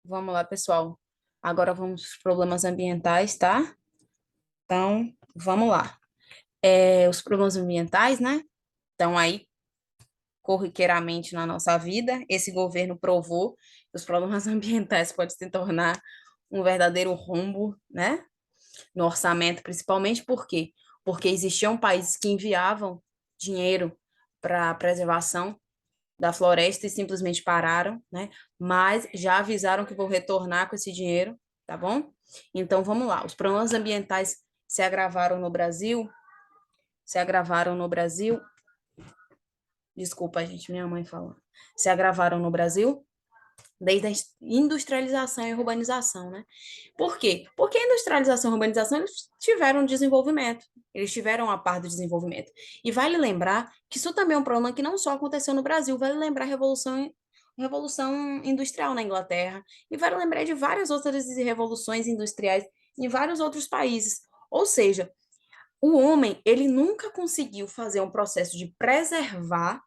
Vamos lá, pessoal. Agora vamos para os problemas ambientais, tá? Então, vamos lá. Os problemas ambientais, né? Estão aí corriqueiramente na nossa vida. Esse governo provou que os problemas ambientais podem se tornar um verdadeiro rombo, né? No orçamento, principalmente por quê? Porque existiam países que enviavam dinheiro para a preservação da floresta e simplesmente pararam, né? Mas já avisaram que vão retornar com esse dinheiro, tá bom? Então vamos lá. Os problemas ambientais se agravaram no Brasil, se agravaram no Brasil. Desculpa, gente, minha mãe falando. Se agravaram no Brasil desde a industrialização e urbanização, né? Por quê? Porque a industrialização e a urbanização eles tiveram desenvolvimento, eles tiveram a par do desenvolvimento. E vale lembrar que isso também é um problema que não só aconteceu no Brasil, vale lembrar a Revolução Industrial na Inglaterra, e vale lembrar de várias outras revoluções industriais em vários outros países. Ou seja, o homem, ele nunca conseguiu fazer um processo de preservar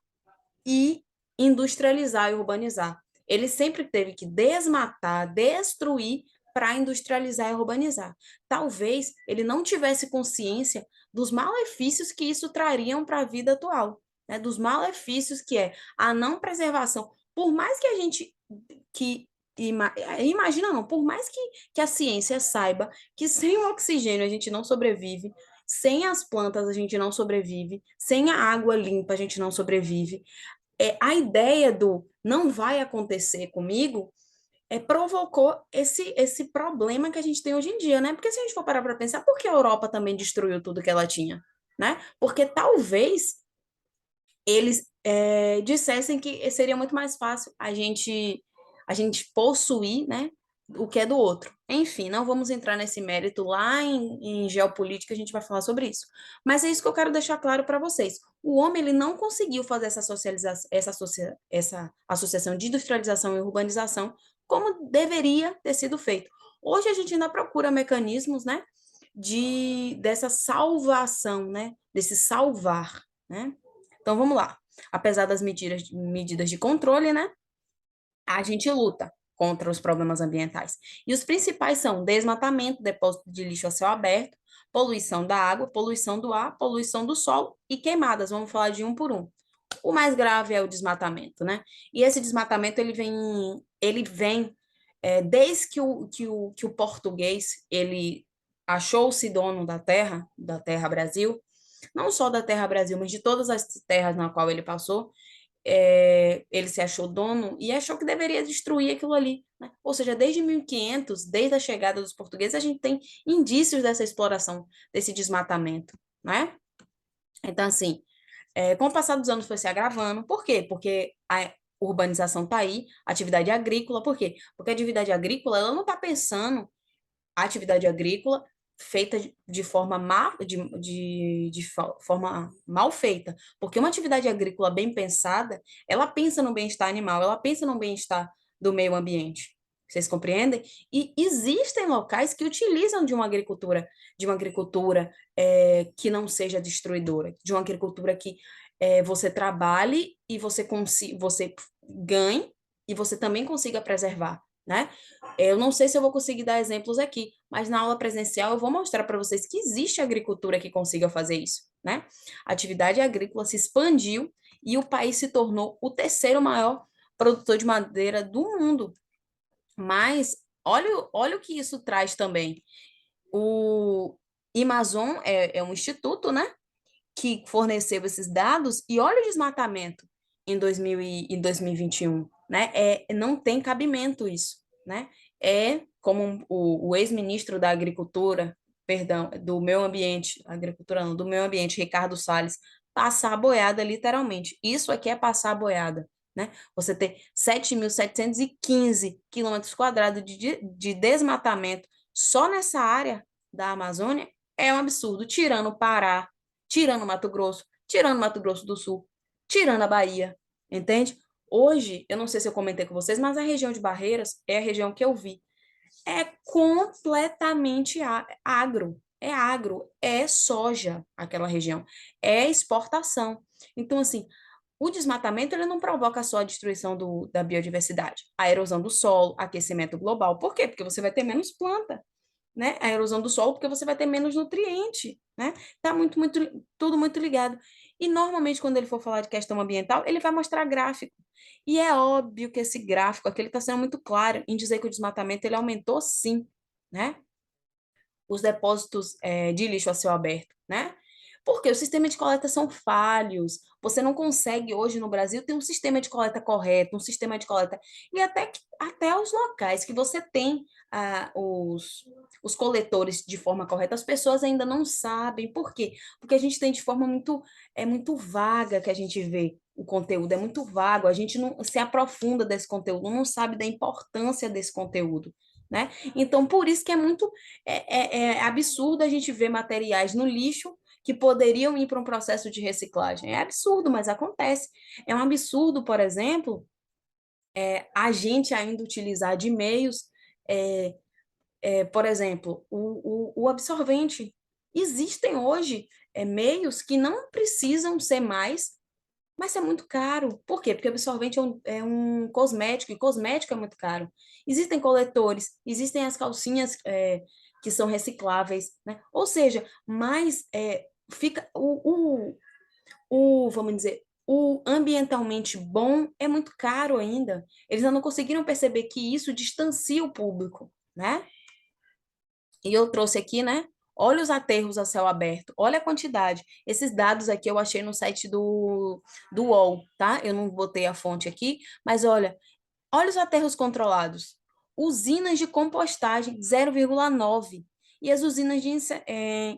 e industrializar e urbanizar. Ele sempre teve que desmatar, destruir para industrializar e urbanizar. Talvez ele não tivesse consciência dos malefícios que isso trariam para a vida atual, né? Dos malefícios que é a não preservação. Por mais que a gente que imagina não, por mais que a ciência saiba que sem o oxigênio a gente não sobrevive, sem as plantas a gente não sobrevive, sem a água limpa a gente não sobrevive, a ideia do não vai acontecer comigo provocou esse problema que a gente tem hoje em dia, né? Porque se a gente for parar para pensar, por que a Europa também destruiu tudo que ela tinha, né? Porque talvez eles dissessem que seria muito mais fácil a gente possuir, né, o que é do outro. Enfim, não vamos entrar nesse mérito lá em geopolítica, a gente vai falar sobre isso. Mas é isso que eu quero deixar claro para vocês. O homem ele não conseguiu fazer essa socialização, essa associação de industrialização e urbanização como deveria ter sido feito. Hoje a gente ainda procura mecanismos, né, dessa salvação, né, desse salvar, né? Então vamos lá. Apesar das medidas de controle, né, a gente luta contra os problemas ambientais. E os principais são desmatamento, depósito de lixo a céu aberto, poluição da água, poluição do ar, poluição do solo e queimadas. Vamos falar de um por um. O mais grave é o desmatamento, né? E esse desmatamento ele vem desde que o português ele achou-se dono da terra Brasil, não só da terra Brasil, mas de todas as terras na qual ele passou, ele se achou dono e achou que deveria destruir aquilo ali, né? Ou seja, desde 1500, desde a chegada dos portugueses, a gente tem indícios dessa exploração, desse desmatamento, né? Então, assim, com o passar dos anos foi se agravando. Por quê? Porque a urbanização está aí, atividade agrícola. Por quê? Porque a atividade agrícola, ela não está pensando a atividade agrícola feita de forma forma mal feita. Porque uma atividade agrícola bem pensada, ela pensa no bem-estar animal, ela pensa no bem-estar do meio ambiente. Vocês compreendem? E existem locais que utilizam de uma agricultura que não seja destruidora, de uma agricultura que você trabalhe e você ganhe e você também consiga preservar, né? Eu não sei se eu vou conseguir dar exemplos aqui, mas na aula presencial eu vou mostrar para vocês que existe agricultura que consiga fazer isso, né? A atividade agrícola se expandiu e o país se tornou o terceiro maior produtor de madeira do mundo. Mas olha o que isso traz também. O Amazon é um instituto, né, que forneceu esses dados e olha o desmatamento em 2021, né? Não tem cabimento isso, né? Como o ex-ministro da Agricultura, perdão, do meio ambiente, agricultura não, do meio ambiente, Ricardo Salles, passar a boiada literalmente. Isso aqui é passar a boiada, né? Você ter 7.715 quilômetros quadrados de desmatamento só nessa área da Amazônia é um absurdo, tirando o Pará, tirando Mato Grosso do Sul, tirando a Bahia, entende? Hoje, eu não sei se eu comentei com vocês, mas a região de Barreiras é a região que eu vi. É completamente agro. É agro, é soja aquela região, é exportação. Então, assim, O desmatamento, ele não provoca só a destruição da biodiversidade, a erosão do solo, aquecimento global. Por quê? Porque você vai ter menos planta, né? A erosão do solo, porque você vai ter menos nutriente, né? Tá tudo muito ligado. E normalmente, quando ele for falar de questão ambiental, ele vai mostrar gráfico. E é óbvio que esse gráfico aqui, ele está sendo muito claro em dizer que o desmatamento, ele aumentou sim, né? Os depósitos de lixo a céu aberto, né? Porque os sistemas de coleta são falhos. Você não consegue hoje no Brasil ter um sistema de coleta correto, um sistema de coleta. E até os locais que você tem os coletores de forma correta, as pessoas ainda não sabem. Por quê? Porque a gente tem de forma muito vaga que a gente vê o conteúdo, é muito vago, a gente não se aprofunda desse conteúdo, não sabe da importância desse conteúdo, né? Então, por isso que é absurdo a gente ver materiais no lixo que poderiam ir para um processo de reciclagem. É absurdo, mas acontece. É um absurdo, por exemplo, a gente ainda utilizar de meios, é, por exemplo, o absorvente. Existem hoje meios que não precisam ser mais, mas é muito caro. Por quê? Porque absorvente é um cosmético, e cosmético é muito caro. Existem coletores, existem as calcinhas que são recicláveis, né? Ou seja, mas fica vamos dizer, o ambientalmente bom é muito caro ainda. Eles ainda não conseguiram perceber que isso distancia o público, né? E eu trouxe aqui, né? Olha os aterros a céu aberto, olha a quantidade. Esses dados aqui eu achei no site do UOL, tá? Eu não botei a fonte aqui, mas olha os aterros controlados. Usinas de compostagem, 0,9. E as usinas de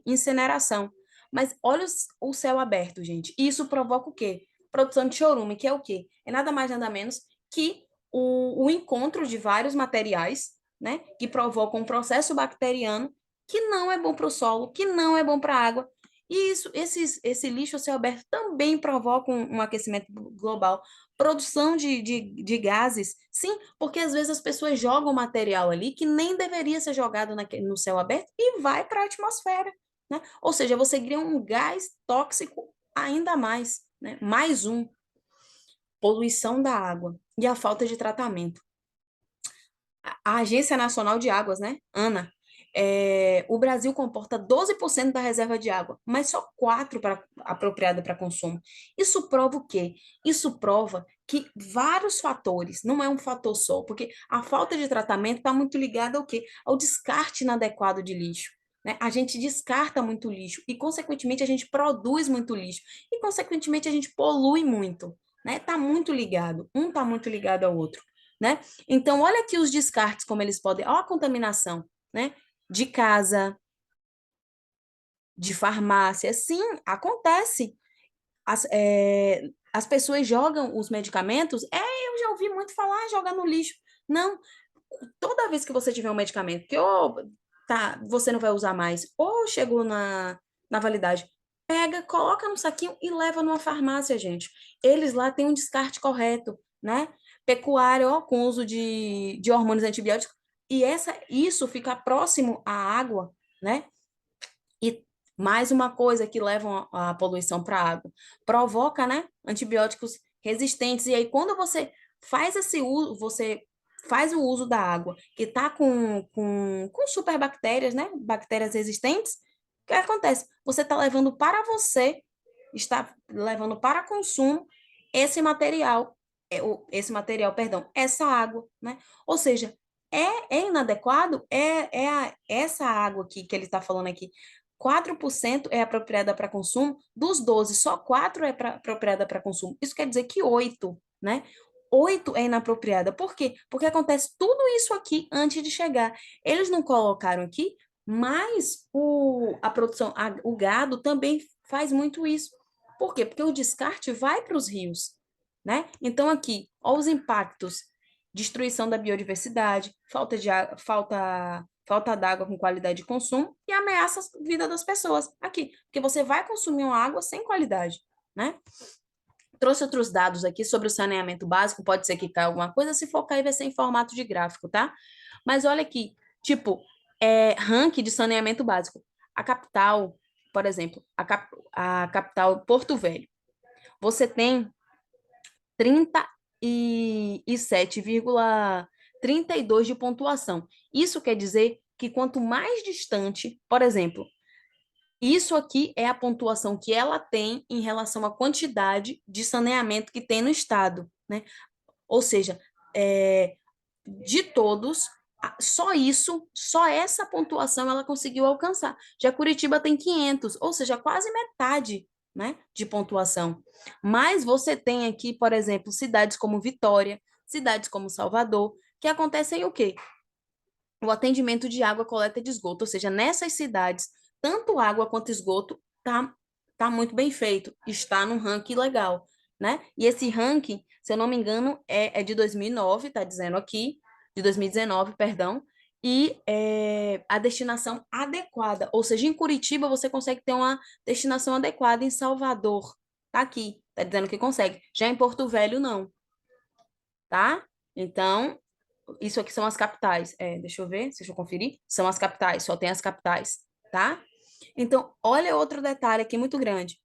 incineração. Mas olha o céu aberto, gente. Isso provoca o quê? Produção de chorume, que é o quê? É nada mais, nada menos que o encontro de vários materiais, né? Que provocam um processo bacteriano que não é bom para o solo, que não é bom para a água. E esse lixo a céu aberto também provoca um aquecimento global, produção de gases, sim, porque às vezes as pessoas jogam material ali que nem deveria ser jogado no céu aberto e vai para a atmosfera, né? Ou seja, você cria um gás tóxico ainda mais, né? Mais um, poluição da água e a falta de tratamento. A Agência Nacional de Águas, né? ANA, o Brasil comporta 12% da reserva de água, mas só 4% apropriada para consumo. Isso prova o quê? Isso prova que vários fatores, não é um fator só, porque a falta de tratamento está muito ligada ao quê? Ao descarte inadequado de lixo. Né? A gente descarta muito lixo e, consequentemente, a gente produz muito lixo e, consequentemente, a gente polui muito. Né? Tá muito ligado, um está muito ligado ao outro. Né? Então, olha aqui os descartes, como eles podem. Olha a contaminação, né? De casa, de farmácia. Sim, acontece. As pessoas jogam os medicamentos. Eu já ouvi muito falar, jogar no lixo. Não, toda vez que você tiver um medicamento que ou você não vai usar mais, ou chegou na validade, pega, coloca no saquinho e leva numa farmácia, gente. Eles lá têm um descarte correto, né? Pecuária, ó, com uso de hormônios antibióticos. E isso fica próximo à água, né? E mais uma coisa que leva a poluição para a água. Provoca, né? Antibióticos resistentes. E aí, quando você faz esse uso, você faz o uso da água que está com superbactérias, né? Bactérias resistentes, o que acontece? Você está levando para consumo esse material, perdão, essa água, né? Ou seja, é inadequado, essa água aqui que ele está falando aqui, 4% é apropriada para consumo, dos 12, só 4 é apropriada para consumo. Isso quer dizer que 8, né? 8 é inapropriada. Por quê? Porque acontece tudo isso aqui antes de chegar. Eles não colocaram aqui, mas a produção, o gado também faz muito isso. Por quê? Porque o descarte vai para os rios, né? Então aqui, ó, os impactos: destruição da biodiversidade, falta d'água com qualidade de consumo e ameaça a vida das pessoas aqui, porque você vai consumir uma água sem qualidade, né? Trouxe outros dados aqui sobre o saneamento básico, pode ser que caia alguma coisa, se for cair vai ser em formato de gráfico, tá? Mas olha aqui, tipo, ranking de saneamento básico. A capital, por exemplo, a capital Porto Velho, você tem 37,32 de pontuação. Isso quer dizer que quanto mais distante, por exemplo, isso aqui é a pontuação que ela tem em relação à quantidade de saneamento que tem no estado, né? Ou seja, é, de todos, só isso, só essa pontuação ela conseguiu alcançar. Já Curitiba tem 500, ou seja, quase metade, né, de pontuação. Mas você tem aqui, por exemplo, cidades como Vitória, cidades como Salvador, que acontecem o quê? O atendimento de água, coleta de esgoto, ou seja, nessas cidades, tanto água quanto esgoto tá muito bem feito, está num ranking legal, né? E esse ranking, se eu não me engano, é de 2009, tá dizendo aqui, de 2019, perdão, e a destinação adequada, ou seja, em Curitiba você consegue ter uma destinação adequada, em Salvador, tá aqui, tá dizendo que consegue. Já em Porto Velho, não, tá? Então, isso aqui são as capitais. Deixa eu ver, deixa eu conferir. São as capitais, só tem as capitais, tá? Então, olha outro detalhe aqui muito grande.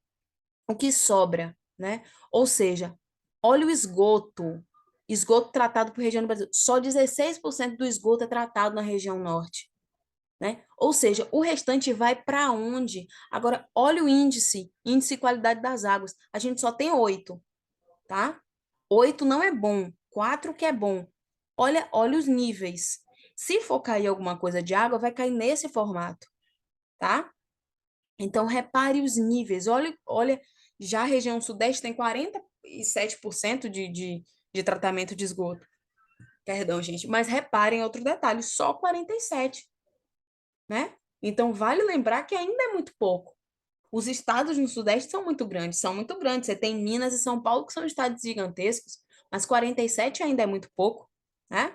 O que sobra, né? Ou seja, olha o esgoto. Esgoto tratado por região do Brasil. Só 16% do esgoto é tratado na região norte, né? Ou seja, o restante vai para onde? Agora, olha o índice de qualidade das águas. A gente só tem 8, tá? 8 não é bom, 4 que é bom. Olha os níveis. Se for cair alguma coisa de água, vai cair nesse formato, tá? Então, repare os níveis. Olha, já a região sudeste tem 47% de tratamento de esgoto. Perdão, gente. Mas reparem outro detalhe, só 47, né? Então, vale lembrar que ainda é muito pouco. Os estados no Sudeste são muito grandes, são muito grandes. Você tem Minas e São Paulo, que são estados gigantescos, mas 47 ainda é muito pouco, né?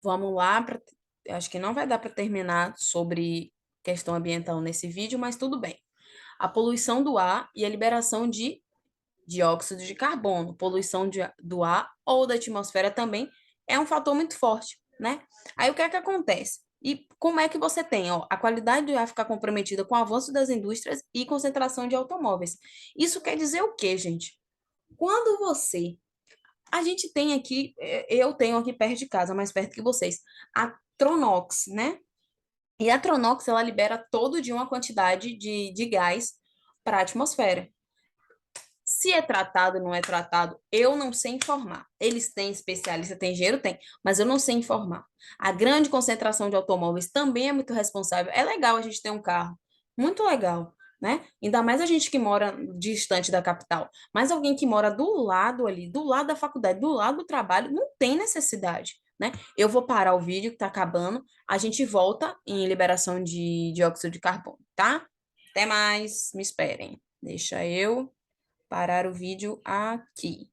Vamos lá, acho que não vai dar para terminar sobre questão ambiental nesse vídeo, mas tudo bem. A poluição do ar e a liberação de dióxido de carbono, poluição do ar ou da atmosfera também é um fator muito forte, né? Aí o que é que acontece? E como é que você tem, ó, a qualidade do ar ficar comprometida com o avanço das indústrias e concentração de automóveis? Isso quer dizer o quê, gente? Quando você a gente tem aqui, eu tenho aqui perto de casa, mais perto que vocês, a Tronox, né? E a Tronox, ela libera todo dia uma quantidade de gás para a atmosfera. Se é tratado ou não é tratado, eu não sei informar. Eles têm especialista, tem engenheiro? Tem, mas eu não sei informar. A grande concentração de automóveis também é muito responsável. É legal a gente ter um carro, muito legal, né? Ainda mais a gente que mora distante da capital. Mas alguém que mora do lado ali, do lado da faculdade, do lado do trabalho, não tem necessidade, né? Eu vou parar o vídeo que está acabando. A gente volta em liberação de dióxido de carbono, tá? Até mais, me esperem. Deixa eu parar o vídeo aqui.